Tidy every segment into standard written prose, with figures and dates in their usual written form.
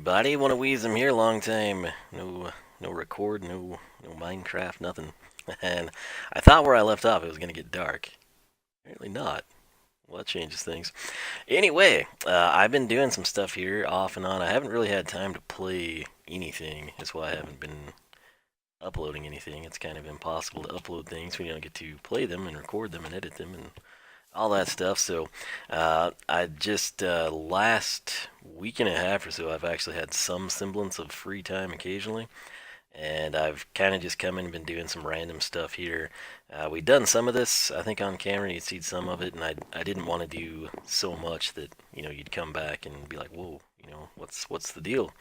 everybody. Want to Wiisdom here, long time. No record, no Minecraft, nothing. And I thought where I left off it was gonna get dark. Apparently not. Well, that changes things. Anyway, I've been doing some stuff here off and on. I haven't really had time to play anything. That's why I haven't been uploading anything. It's kind of impossible to upload things when you don't get to play them and record them and edit them and all that stuff. So I just last week and a half or so, I've actually had some semblance of free time occasionally, and I've kind of just come in and been doing some random stuff here. We've done some of this, I think, on camera. You'd see some of it, and I didn't want to do so much that you'd come back and be like, whoa. What's the deal?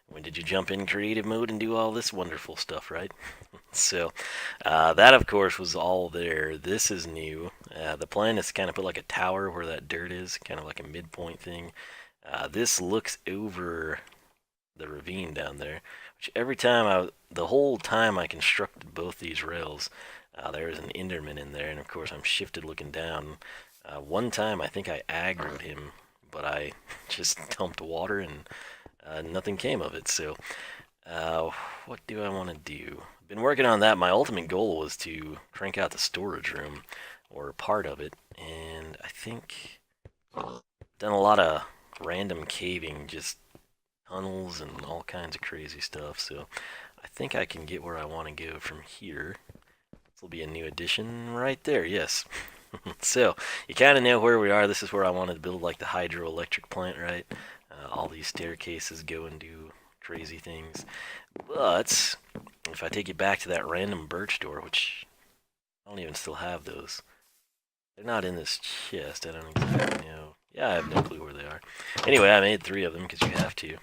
When did you jump in creative mode and do all this wonderful stuff, right? So that, of course, was all there. This is new. The plan is to kind of put like a tower where that dirt is, kind of like a midpoint thing. This looks over the ravine down there, which the whole time I constructed both these rails, there's an Enderman in there, and of course I'm shifted looking down. One time I think I aggroed him, but I just dumped water and nothing came of it. So what do I want to do? Been working on that. My ultimate goal was to crank out the storage room, or part of it, and I think I've done a lot of random caving, just tunnels and all kinds of crazy stuff. So I think I can get where I want to go from here. This will be a new addition right there. Yes. So you kind of know where we are. This is where I wanted to build like the hydroelectric plant, right? All these staircases go and do crazy things. But if I take you back to that random birch door, which I don't even still have those. They're not in this chest. I don't exactly know. Yeah, I have no clue where they are. Anyway, I made 3 of them because you have to.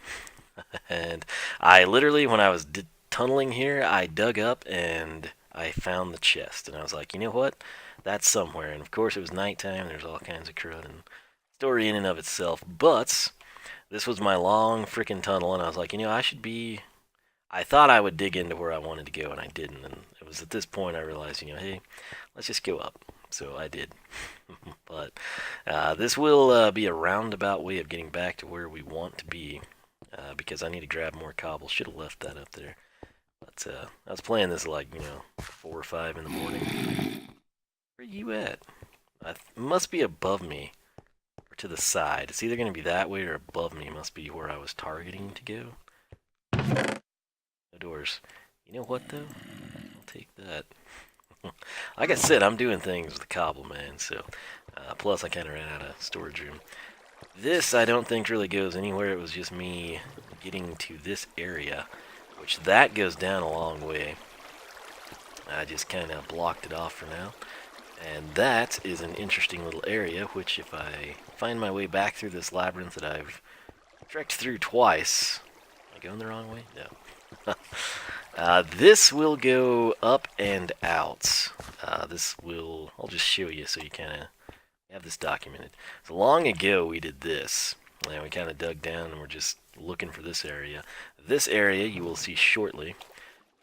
And I literally, when I was tunneling here, I dug up and I found the chest. And I was like, you know what? That's somewhere. And of course, it was nighttime. There's all kinds of crud and story in and of itself. But this was my long freaking tunnel, and I was like, I thought I would dig into where I wanted to go, and I didn't. And it was at this point I realized, hey, let's just go up. So I did. But this will be a roundabout way of getting back to where we want to be, because I need to grab more cobble. Should have left that up there. But I was playing this like, 4 or 5 in the morning. Where are you at? It must be above me. Or to the side. It's either going to be that way or above me. It must be where I was targeting to go. No doors. You know what, though? I'll take that. Like I said, I'm doing things with the cobble, man. So, plus I kind of ran out of storage room. This, I don't think, really goes anywhere. It was just me getting to this area, which that goes down a long way. I just kind of blocked it off for now. And that is an interesting little area, which if I find my way back through this labyrinth that I've trekked through twice... Am I going the wrong way? No. This will go up and out. I'll just show you so you kind of have this documented. So long ago we did this, and we kind of dug down and we're just looking for this area. This area you will see shortly.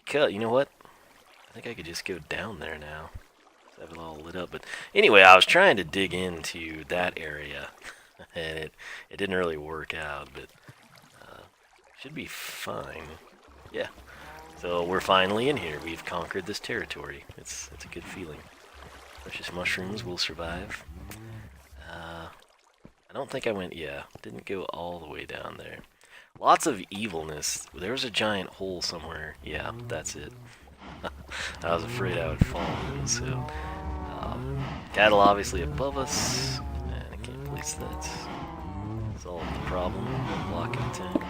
Because, you know what? I think I could just go down there now. Have it all lit up. But anyway, I was trying to dig into that area, and it didn't really work out, but should be fine. Yeah. So we're finally in here. We've conquered this territory. It's a good feeling. Precious mushrooms will survive. I don't think I went, didn't go all the way down there. Lots of evilness. There's a giant hole somewhere. Yeah, that's it. I was afraid I would fall in, so... cattle obviously above us, and I can't place that. Solve the problem. Blocking the tank.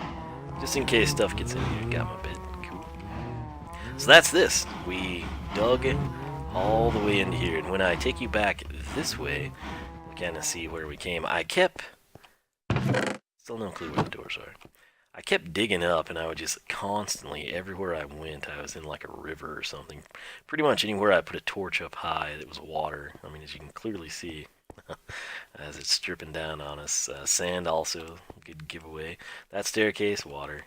Just in case stuff gets in here, got my bed. Cool. So that's this. We dug all the way into here, and when I take you back this way, we kind of see where we came. Still no clue where the doors are. I kept digging up, and I would just constantly, everywhere I went, I was in like a river or something. Pretty much anywhere I put a torch up high, it was water. I mean, as you can clearly see, as it's dripping down on us. Sand also, good giveaway. That staircase, water.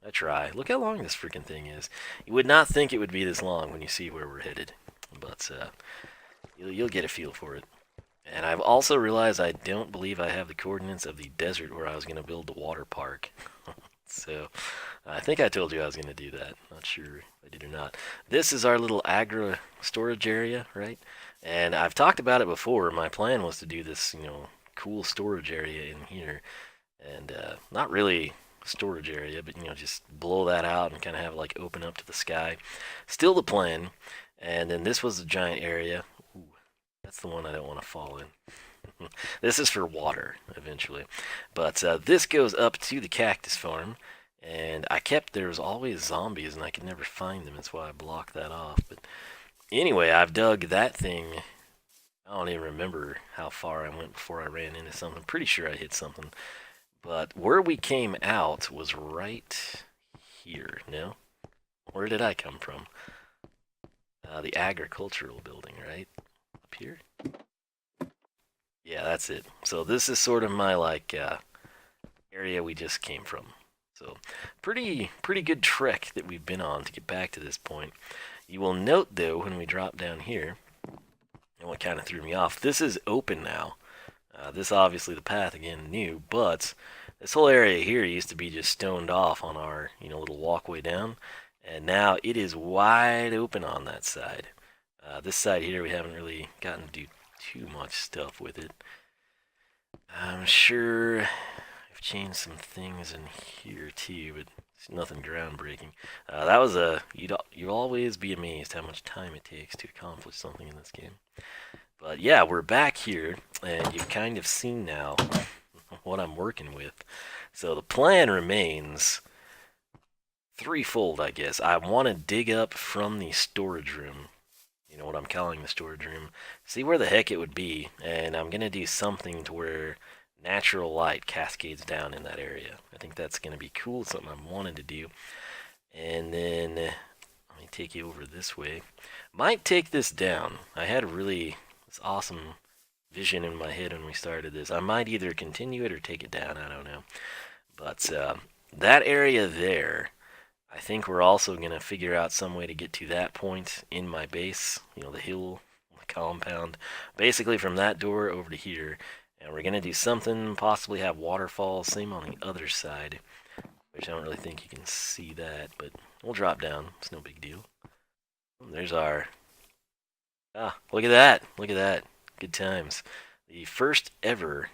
I try. Look how long this freaking thing is. You would not think it would be this long when you see where we're headed, but you'll get a feel for it. And I've also realized I don't believe I have the coordinates of the desert where I was going to build the water park. So I think I told you I was going to do that. Not sure if I did or not. This is our little agri storage area, right? And I've talked about it before. My plan was to do this, cool storage area in here. And not really storage area, but, just blow that out and kind of have it like open up to the sky. Still the plan. And then this was the giant area. Ooh, that's the one I don't want to fall in. This is for water, eventually. But this goes up to the cactus farm. And there was always zombies, and I could never find them. That's why I blocked that off. But anyway, I've dug that thing. I don't even remember how far I went before I ran into something. Pretty sure I hit something. But where we came out was right here, no? Where did I come from? The agricultural building, right? Up here? Yeah, that's it. So this is sort of my, area we just came from. So, pretty good trek that we've been on to get back to this point. You will note, though, when we drop down here, and what kind of threw me off, this is open now. This obviously the path again new, but this whole area here used to be just stoned off on our little walkway down, and now it is wide open on that side. This side here we haven't really gotten to do too much stuff with it. I'm sure I've changed some things in here too, but it's nothing groundbreaking. That was you'd always be amazed how much time it takes to accomplish something in this game. But yeah, we're back here, and you've kind of seen now what I'm working with. So the plan remains threefold, I guess. I want to dig up from the storage room, what I'm calling the storage room, see where the heck it would be, and I'm going to do something to where natural light cascades down in that area. I think that's going to be cool, something I'm wanting to do. And then, let me take you over this way. Might take this down. I had this awesome vision in my head when we started this. I might either continue it or take it down, I don't know. But that area there, I think we're also going to figure out some way to get to that point in my base, the hill, the compound, basically from that door over to here. And we're going to do something, possibly have waterfalls, same on the other side, which I don't really think you can see that, but we'll drop down. It's no big deal. There's our... look at that. Look at that. Good times. The first ever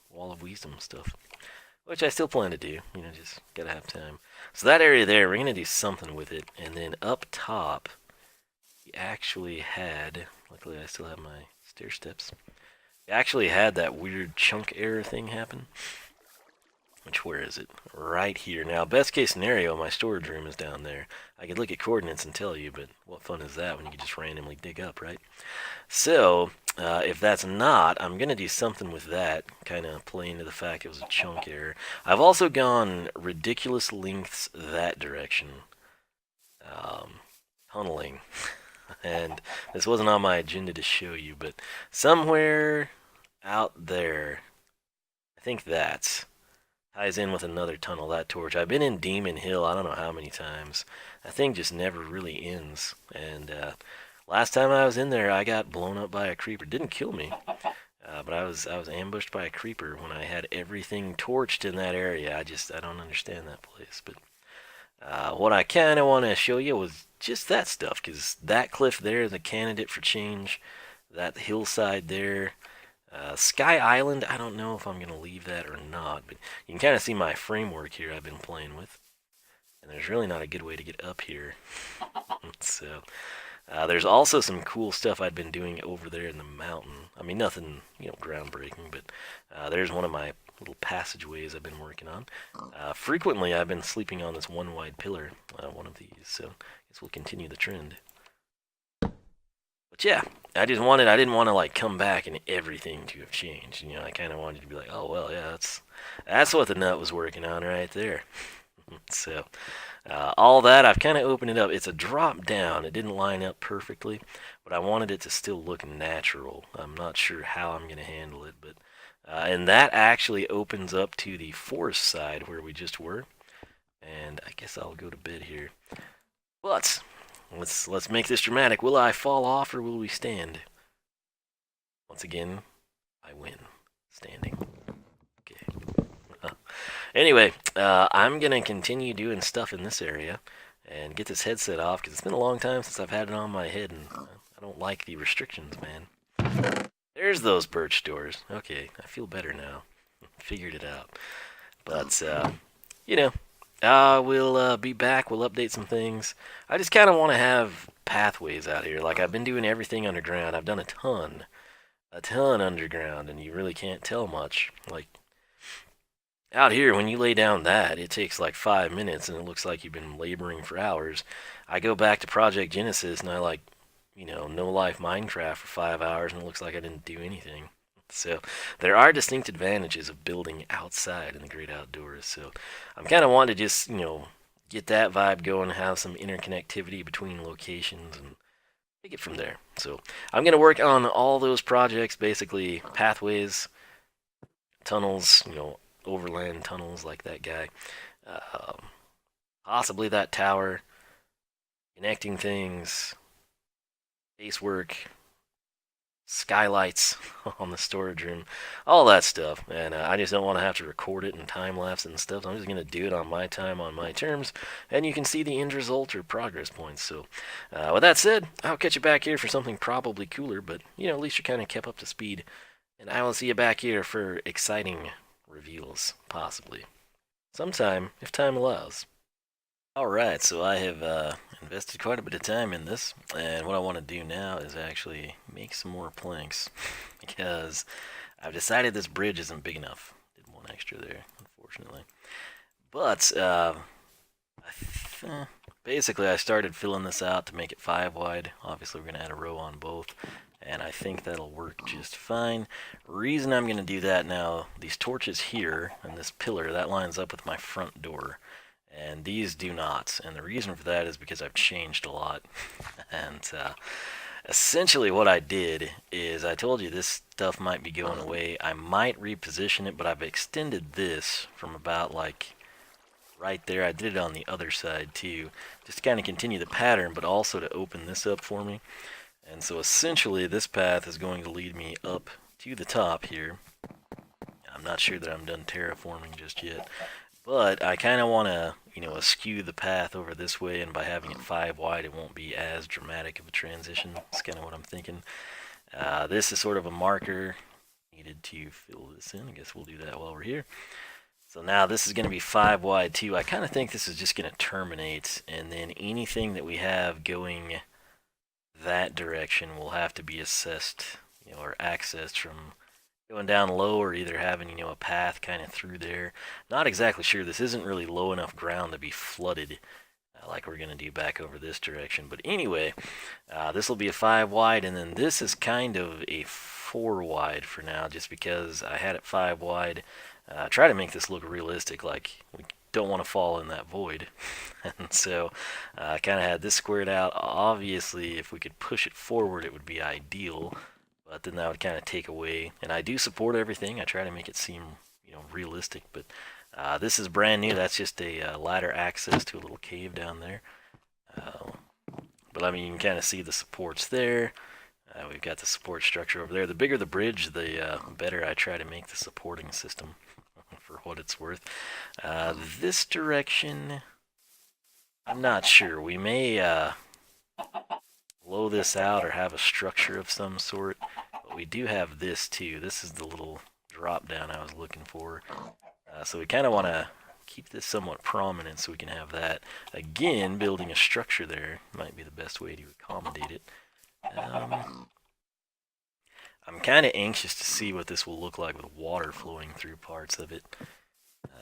Wall of Wiisdom stuff, which I still plan to do. Just gotta have time. So that area there, we're gonna do something with it. And then up top, we actually had... Luckily, I still have my stair steps. We actually had that weird chunk error thing happen. Where is it? Right here. Now, best case scenario, my storage room is down there. I could look at coordinates and tell you, but what fun is that when you can just randomly dig up, right? So, if that's not, I'm going to do something with that, kind of play into the fact it was a chunk error. I've also gone ridiculous lengths that direction. Tunneling. And this wasn't on my agenda to show you, but somewhere out there, I think that's... ties in with another tunnel, that torch. I've been in Demon Hill, I don't know how many times. That thing just never really ends. And last time I was in there, I got blown up by a creeper. Didn't kill me, but I was ambushed by a creeper when I had everything torched in that area. I don't understand that place. But what I kind of want to show you was just that stuff, because that cliff there is a candidate for change. That hillside there. Sky Island, I don't know if I'm going to leave that or not, but you can kind of see my framework here I've been playing with. And there's really not a good way to get up here. So, there's also some cool stuff I've been doing over there in the mountain. I mean, nothing, groundbreaking, but there's one of my little passageways I've been working on. Frequently, I've been sleeping on this one wide pillar, one of these, so I guess we'll continue the trend. But yeah, I didn't want to come back and everything to have changed. I kind of wanted to be like, oh well, yeah, that's what the nut was working on right there. So, all that, I've kind of opened it up. It's a drop down. It didn't line up perfectly, but I wanted it to still look natural. I'm not sure how I'm going to handle it, but and that actually opens up to the forest side where we just were. And I guess I'll go to bed here. But let's make this dramatic. Will I fall off or will we stand? Once again, I win. Standing. Okay. Anyway, I'm gonna continue doing stuff in this area and get this headset off because it's been a long time since I've had it on my head, and I don't like the restrictions, man. There's those birch doors. Okay, I feel better now. Figured it out. But you know, we'll be back. We'll update some things. I just kind of want to have pathways out here. Like I've been doing everything underground. I've done a ton underground, and you really can't tell much. Like out here, when you lay down that, it takes like 5 minutes, and it looks like you've been laboring for hours. I go back to Project Genesis, and I like, no life Minecraft for 5 hours, and it looks like I didn't do anything. So there are distinct advantages of building outside in the great outdoors. So I'm kind of wanting to just, get that vibe going, have some interconnectivity between locations, and take it from there. So I'm going to work on all those projects, basically pathways, tunnels, overland tunnels like that guy. Um, Possibly that tower, connecting things, base work, skylights on the storage room, all that stuff. And I just don't want to have to record it and time lapse it and stuff. So I'm just going to do it on my time, on my terms, and you can see the end result or progress points. So with that said, I'll catch you back here for something probably cooler, but at least you're kind of kept up to speed. And I will see you back here for exciting reveals, possibly. Sometime, if time allows. Alright, so I have invested quite a bit of time in this, and what I want to do now is actually make some more planks, because I've decided this bridge isn't big enough. Did one extra there, unfortunately. But, basically I started filling this out to make it 5 wide. Obviously we're going to add a row on both, and I think that'll work just fine. Reason I'm going to do that now, these torches here, and this pillar, that lines up with my front door. And these do not, and the reason for that is because I've changed a lot. And essentially what I did is I told you this stuff might be going away. I might reposition it, but I've extended this from about like right there. I did it on the other side too, just to kind of continue the pattern, but also to open this up for me. And so essentially this path is going to lead me up to the top here. I'm not sure that I'm done terraforming just yet, but I kind of want to, eschew the path over this way, and by having it 5 wide, it won't be as dramatic of a transition. That's kind of what I'm thinking. This is sort of a marker. Needed to fill this in. I guess we'll do that while we're here. So now this is going to be 5 wide too. I kind of think this is just going to terminate, and then anything that we have going that direction will have to be assessed, or accessed from going down low, or either having, a path kind of through there. Not exactly sure. This isn't really low enough ground to be flooded like we're going to do back over this direction. But anyway, this will be a 5 wide, and then this is kind of a 4 wide for now, just because I had it 5 wide. Try to make this look realistic, like we don't want to fall in that void. And so I kind of had this squared out. Obviously, if we could push it forward, it would be ideal. But then that would kind of take away, and I do support everything. I try to make it seem, realistic. But this is brand new. That's just a ladder access to a little cave down there. But I mean, you can kind of see the supports there. We've got the support structure over there. The bigger the bridge, the better I try to make the supporting system, for what it's worth. This direction, I'm not sure. We may blow this out or have a structure of some sort. But we do have this too. This is the little drop down I was looking for. So we kind of want to keep this somewhat prominent so we can have that. Again, building a structure there might be the best way to accommodate it. I'm kind of anxious to see what this will look like with water flowing through parts of it.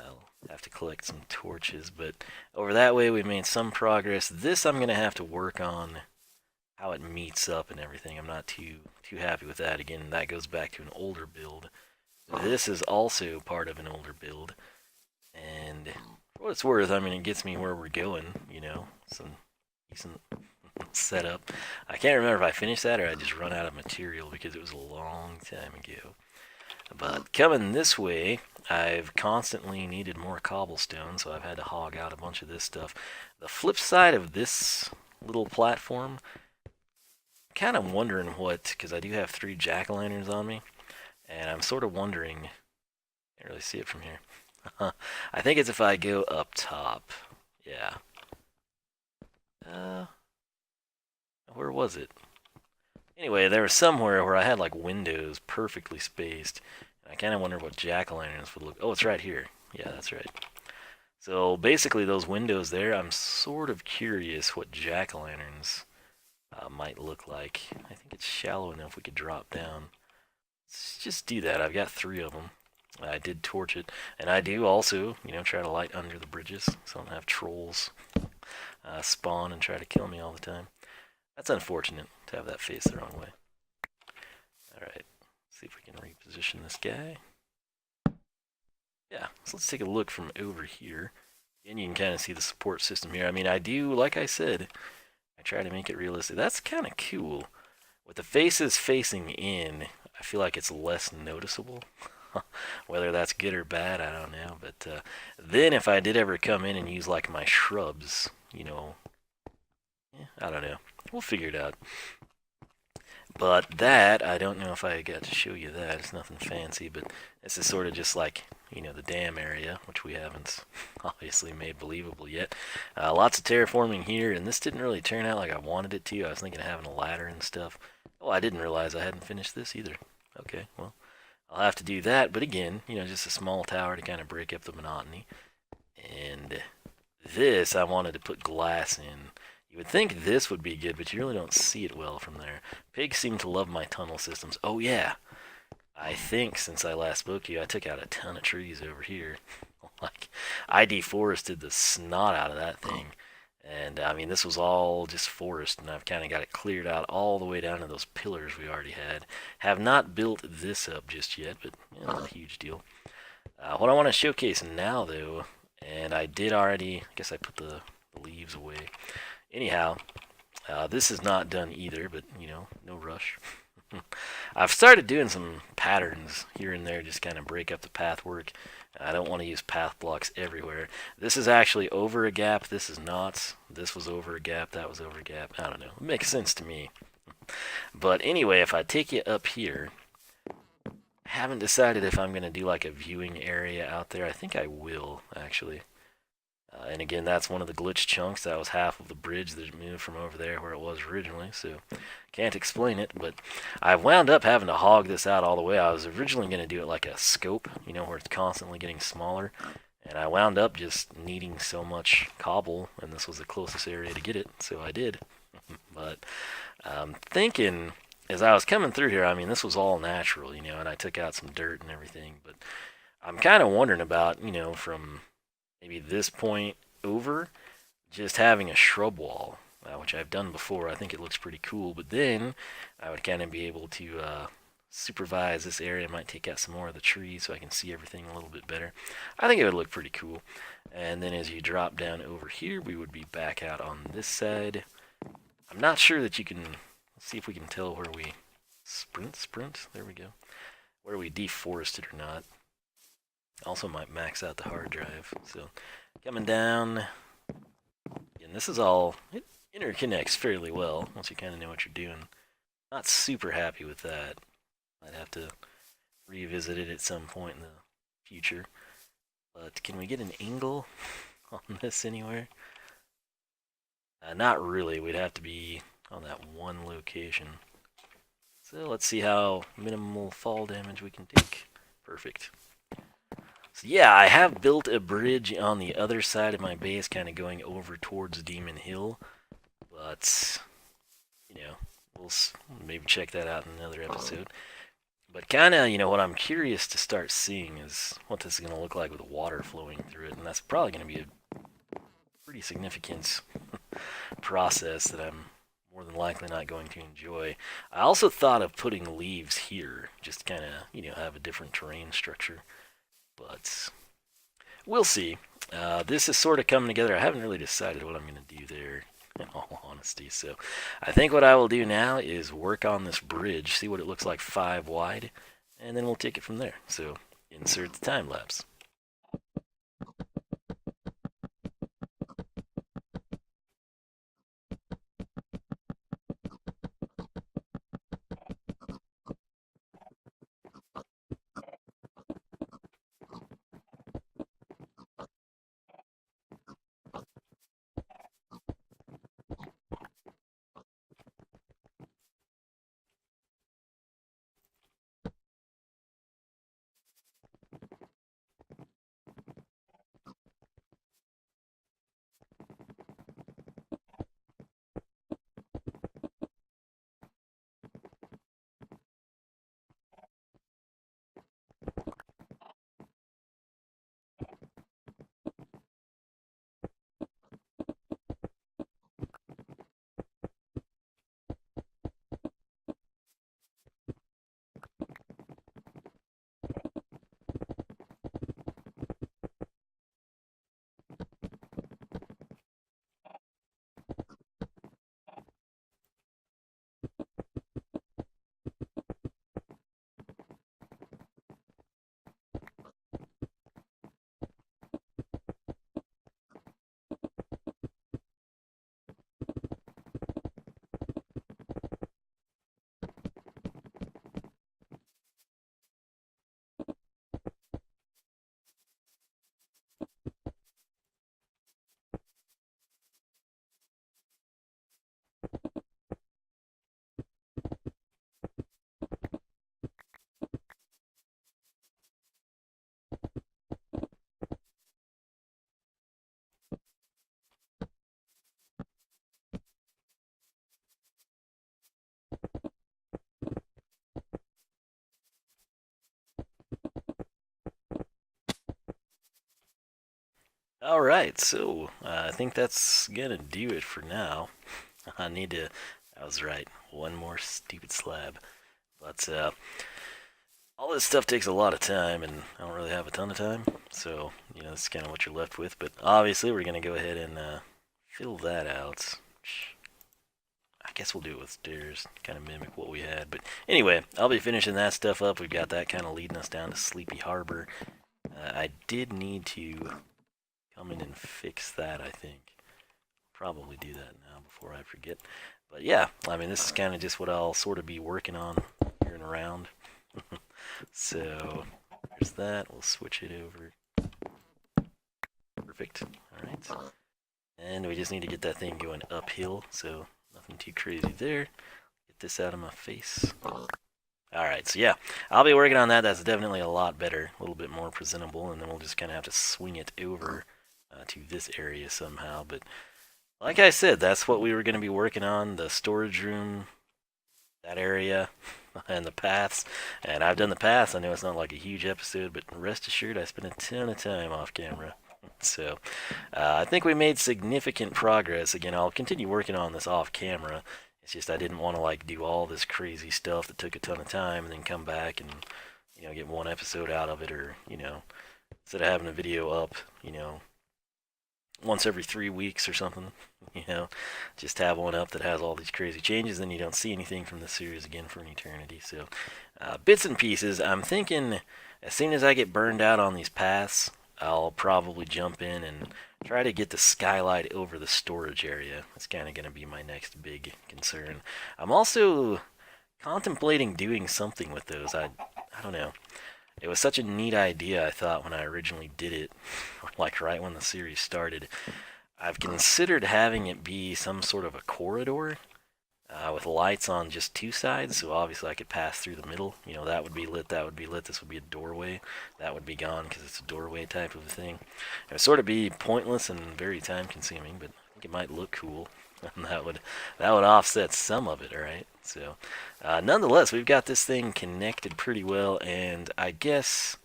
I'll have to collect some torches, but over that way we've made some progress. This I'm going to have to work on how it meets up and everything. I'm not too happy with that. Again, that goes back to an older build. This is also part of an older build, and for what it's worth, I mean, it gets me where we're going, some decent setup. I can't remember if I finished that or I just run out of material because it was a long time ago. But coming this way, I've constantly needed more cobblestone, so I've had to hog out a bunch of this stuff. The flip side of this little platform, kind of wondering because I do have 3 jack-o'-lanterns on me, and I'm sort of wondering, can't really see it from here, I think it's if I go up top. Yeah. Where was it? Anyway, there was somewhere where I had like windows perfectly spaced. And I kind of wonder what jack-o'-lanterns would look. Oh, it's right here. Yeah, that's right. So basically, those windows there, I'm sort of curious what jack-o'-lanterns might look like. I think it's shallow enough we could drop down. Let's just do that. I've got 3 of them. I did torch it, and I do also, try to light under the bridges so I don't have trolls spawn and try to kill me all the time. That's unfortunate to have that face the wrong way. Alright, see if we can reposition this guy. Yeah, so let's take a look from over here. And you can kind of see the support system here. I mean, I do, like I said, I try to make it realistic. That's kind of cool. With the faces facing in, I feel like it's less noticeable. Whether that's good or bad, I don't know. But then if I did ever come in and use like my shrubs, I don't know. We'll figure it out. But that, I don't know if I got to show you that. It's nothing fancy, but this is sort of just like, the dam area, which we haven't obviously made believable yet. Lots of terraforming here, and this didn't really turn out like I wanted it to. I was thinking of having a ladder and stuff. Oh, I didn't realize I hadn't finished this either. Okay, well, I'll have to do that, but again, just a small tower to kind of break up the monotony. And this, I wanted to put glass in. You would think this would be good, but you really don't see it well from there. Pigs seem to love my tunnel systems. Oh yeah, I think since I last spoke to you, I took out a ton of trees over here. Like, I deforested the snot out of that thing. And I mean, this was all just forest, and I've kind of got it cleared out all the way down to those pillars we already had. Have not built this up just yet, but not a huge deal. What I want to showcase now, though, and I did already, I guess I put the leaves away. Anyhow, this is not done either, but, no rush. I've started doing some patterns here and there, just kind of break up the path work. I don't want to use path blocks everywhere. This is actually over a gap. This is not. This was over a gap. That was over a gap. I don't know. It makes sense to me. But anyway, if I take you up here, I haven't decided if I'm going to do like a viewing area out there. I think I will, actually. And again, that's one of the glitch chunks. That was half of the bridge that moved from over there where it was originally, so can't explain it. But I wound up having to hog this out all the way. I was originally going to do it like a scope, where it's constantly getting smaller. And I wound up just needing so much cobble, and this was the closest area to get it, so I did. But thinking, as I was coming through here, I mean, this was all natural, and I took out some dirt and everything. But I'm kind of wondering about, from maybe this point over, just having a shrub wall, which I've done before. I think it looks pretty cool, but then I would kind of be able to supervise this area. I might take out some more of the trees so I can see everything a little bit better. I think it would look pretty cool. And then as you drop down over here, we would be back out on this side. I'm not sure that you can, let's see if we can tell where we sprint, there we go, where we deforested or not. Also might max out the hard drive. So coming down, and this is all, it interconnects fairly well once you kind of know what you're doing. Not super happy with that. I'd have to revisit it at some point in the future. But can we get an angle on this anywhere? Not really. We'd have to be on that one location. So let's see how minimal fall damage we can take. Perfect. So yeah, I have built a bridge on the other side of my base, kind of going over towards Demon Hill. But, we'll maybe check that out in another episode. But kind of, what I'm curious to start seeing is what this is going to look like with water flowing through it. And that's probably going to be a pretty significant process that I'm more than likely not going to enjoy. I also thought of putting leaves here, just to kind of, have a different terrain structure. But we'll see. This is sort of coming together. I haven't really decided what I'm going to do there, in all honesty. So I think what I will do now is work on this bridge, see what it looks like 5 wide, and then we'll take it from there. So insert the time lapse. Alright, so I think that's gonna do it for now. I need to. I was right. One more stupid slab. But all this stuff takes a lot of time, and I don't really have a ton of time. So, that's kind of what you're left with. But obviously, we're going to go ahead and fill that out. I guess we'll do it with stairs, kind of mimic what we had. But anyway, I'll be finishing that stuff up. We've got that kind of leading us down to Sleepy Harbor. I did need to come in and fix that, I think. Probably do that now before I forget. But yeah, I mean, this is kind of just what I'll sort of be working on here and around. So there's that. We'll switch it over. Perfect. All right. And we just need to get that thing going uphill, so nothing too crazy there. Get this out of my face. Alright, so yeah, I'll be working on that. That's definitely a lot better, a little bit more presentable, and then we'll just kind of have to swing it over to this area somehow. But like I said, that's what we were going to be working on, the storage room, that area, and the paths. And I've done the paths. I know it's not like a huge episode, but rest assured I spent a ton of time off camera. So I think we made significant progress. Again, I'll continue working on this off camera. It's just I didn't want to like do all this crazy stuff that took a ton of time and then come back and get one episode out of it, or instead of having a video up once every 3 weeks or something, just have one up that has all these crazy changes, then you don't see anything from the series again for an eternity. So bits and pieces. I'm thinking as soon as I get burned out on these paths, I'll probably jump in and try to get the skylight over the storage area. That's kind of going to be my next big concern. I'm also contemplating doing something with those. I don't know. It was such a neat idea, I thought, when I originally did it, like right when the series started. I've considered having it be some sort of a corridor with lights on just two sides, so obviously I could pass through the middle. That would be lit, that would be lit, this would be a doorway. That would be gone because it's a doorway type of a thing. It would sort of be pointless and very time consuming, but I think it might look cool. And that would offset some of it, alright? So, nonetheless, we've got this thing connected pretty well, and I guess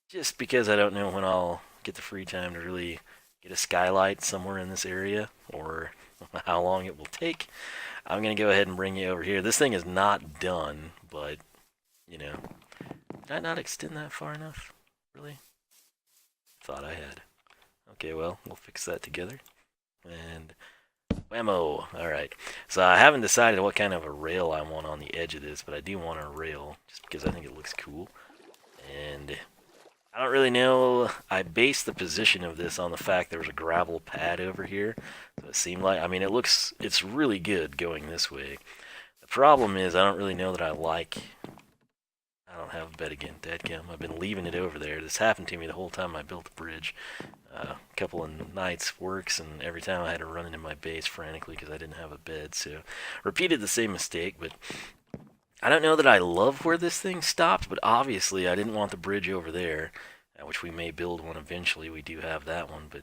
just because I don't know when I'll get the free time to really get a skylight somewhere in this area, or how long it will take, I'm going to go ahead and bring you over here. This thing is not done, but, did I not extend that far enough? Really? Thought I had. Okay, well, we'll fix that together. And whammo. Alright. So I haven't decided what kind of a rail I want on the edge of this, but I do want a rail, just because I think it looks cool. And I don't really know. I based the position of this on the fact there was a gravel pad over here. So it seemed like, it's really good going this way. The problem is I don't really know that I don't have a bed again, dadgum. I've been leaving it over there. This happened to me the whole time I built the bridge. A couple of nights works, and every time I had to run into my base frantically because I didn't have a bed. So repeated the same mistake, but I don't know that I love where this thing stopped, but obviously I didn't want the bridge over there, which we may build one eventually. We do have that one, but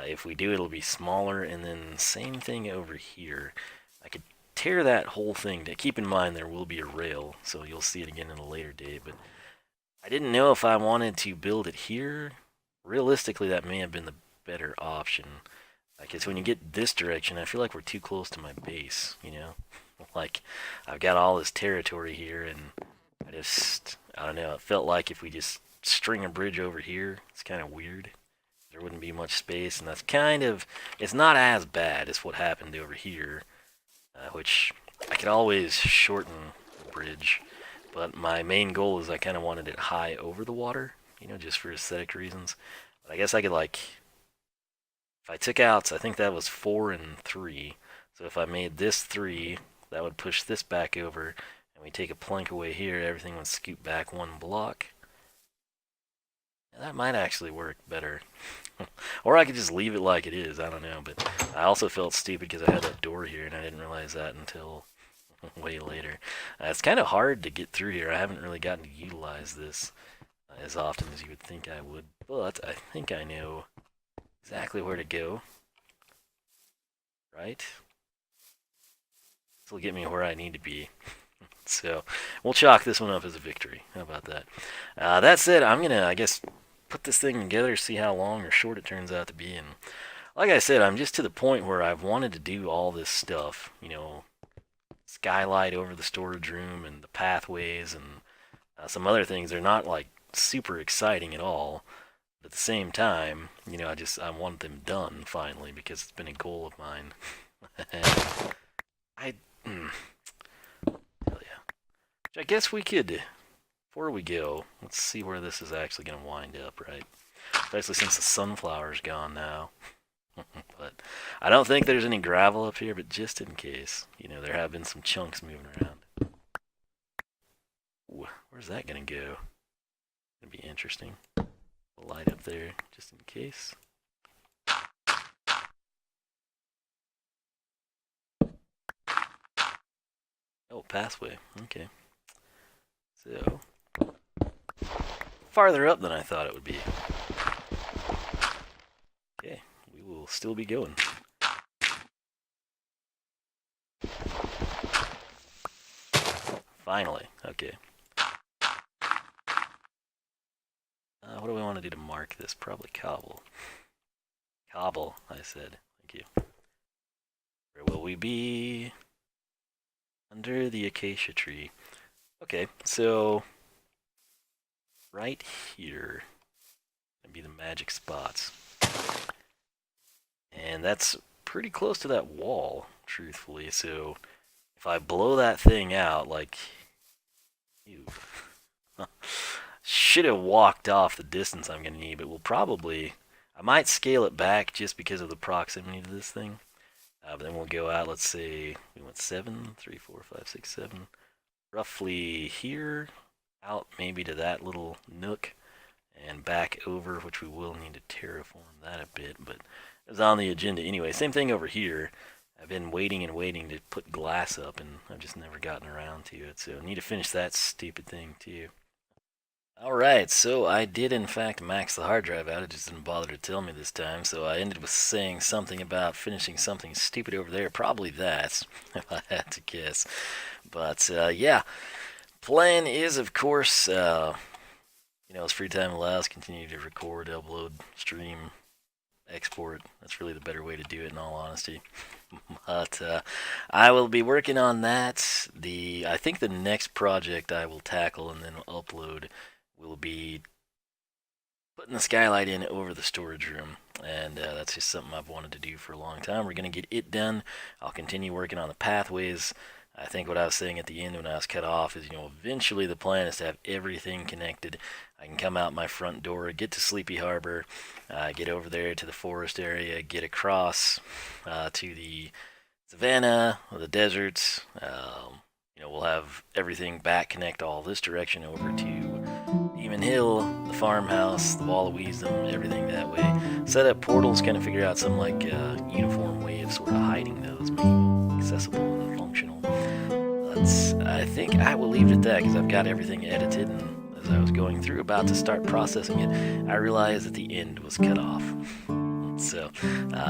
if we do, it'll be smaller, and then same thing over here. I could tear that whole thing down. Keep in mind there will be a rail, so you'll see it again in a later date, but I didn't know if I wanted to build it here. Realistically, that may have been the better option. Because when you get this direction, I feel like we're too close to my base, Like, I've got all this territory here, and I don't know, it felt like if we just string a bridge over here, it's kind of weird. There wouldn't be much space, and that's it's not as bad as what happened over here, which I could always shorten the bridge, but my main goal is I kind of wanted it high over the water, just for aesthetic reasons. But I guess I could, if I took out, I think that was 4 and 3, so if I made this 3, that would push this back over, and we take a plank away here, everything would scoot back 1 block. That might actually work better. Or I could just leave it like it is, I don't know, but I also felt stupid because I had that door here, and I didn't realize that until way later. It's kind of hard to get through here. I haven't really gotten to utilize this as often as you would think I would, but I think I know exactly where to go. Right? This will get me where I need to be. So, we'll chalk this one up as a victory. How about that? That said, I'm going to, I guess, put this thing together, see how long or short it turns out to be. And like I said, I'm just to the point where I've wanted to do all this stuff, you know, skylight over the storage room and the pathways and some other things. They're not like super exciting at all. But at the same time, you know, I want them done finally because it's been a goal of mine. I hell yeah. Which I guess we could, before we go, let's see where this is actually going to wind up, right? Especially since the sunflower's gone now. But I don't think there's any gravel up here, but just in case, you know, there have been some chunks moving around. Ooh, where's that going to go? Gonna be interesting. Light up there, just in case. Oh, pathway. Okay. So, farther up than I thought it would be. Okay, we will still be going. Finally, okay. What do we want to do to mark this? Probably cobble. Cobble, I said. Thank you. Where will we be? Under the acacia tree. Okay, so right here gonna be the magic spots. And that's pretty close to that wall, truthfully, so if I blow that thing out, like, ew. Should have walked off the distance I'm going to need, but we'll probably, I might scale it back just because of the proximity to this thing. But then we'll go out, let's say, we went 7, 3, 4, 5, 6, 7, roughly here, out maybe to that little nook, and back over, which we will need to terraform that a bit, but it's on the agenda anyway. Same thing over here. I've been waiting and waiting to put glass up, and I've just never gotten around to it, so I need to finish that stupid thing too. Alright, so I did in fact max the hard drive out, it just didn't bother to tell me this time, so I ended with saying something about finishing something stupid over there, probably that, if I had to guess. But yeah, plan is of course, you know, as free time allows, continue to record, upload, stream, export. That's really the better way to do it in all honesty. But I will be working on that. I think the next project I will tackle and then upload will be putting the skylight in over the storage room, and that's just something I've wanted to do for a long time. We're going to get it done. I'll continue working on the pathways. I think what I was saying at the end when I was cut off is, you know, eventually the plan is to have everything connected. I can come out my front door, get to Sleepy Harbor, get over there to the forest area, get across to the savannah or the deserts. You know, we'll have everything back connect all this direction over to Demon Hill, the farmhouse, the Wall of Wiisdom, everything that way. Set up portals, kind of figure out some like uniform way of sort of hiding those, making them accessible and functional. I think I will leave it at that because I've got everything edited, and as I was going through about to start processing it, I realized that the end was cut off. So,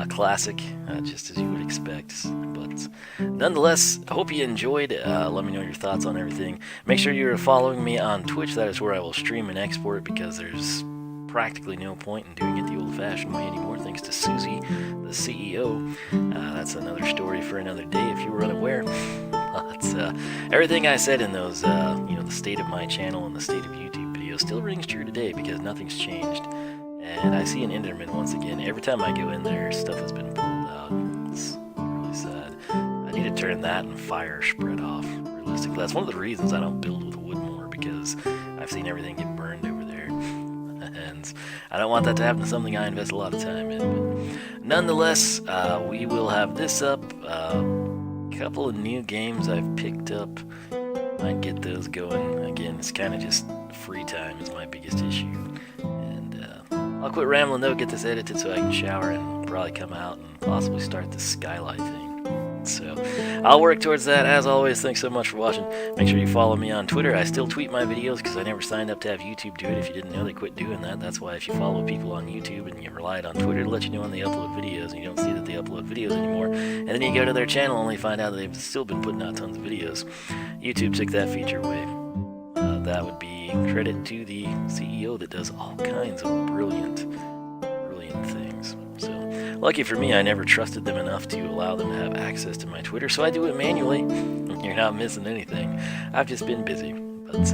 classic, just as you would expect. But nonetheless, hope you enjoyed. Let me know your thoughts on everything. Make sure you're following me on Twitch. That is where I will stream and export because there's practically no point in doing it the old-fashioned way anymore, thanks to Susie, the CEO. That's another story for another day if you were unaware. But everything I said in those, you know, the state of my channel and the state of YouTube videos still rings true today because nothing's changed. And I see an Enderman once again. Every time I go in there, stuff has been pulled out. It's really sad. I need to turn that and fire spread off, realistically. That's one of the reasons I don't build with wood more, because I've seen everything get burned over there. And I don't want that to happen to something I invest a lot of time in. But nonetheless, we will have this up. A couple of new games I've picked up. Might get those going. Again, it's kind of just free time is my biggest issue. I'll quit rambling though, get this edited so I can shower and probably come out and possibly start the skylight thing. So, I'll work towards that. As always, thanks so much for watching. Make sure you follow me on Twitter. I still tweet my videos because I never signed up to have YouTube do it. If you didn't know, they quit doing that. That's why if you follow people on YouTube and you relied on Twitter to let you know when they upload videos and you don't see that they upload videos anymore, and then you go to their channel and only find out that they've still been putting out tons of videos, YouTube took that feature away. That would be credit to the CEO that does all kinds of brilliant things. So, lucky for me, I never trusted them enough to allow them to have access to my Twitter, so I do it manually. You're not missing anything. I've just been busy. But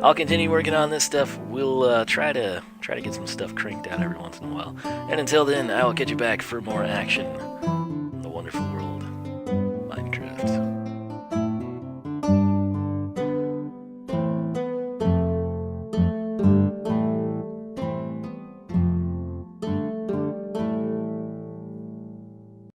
I'll continue working on this stuff. We'll try to get some stuff cranked out every once in a while. And until then, I will catch you back for more action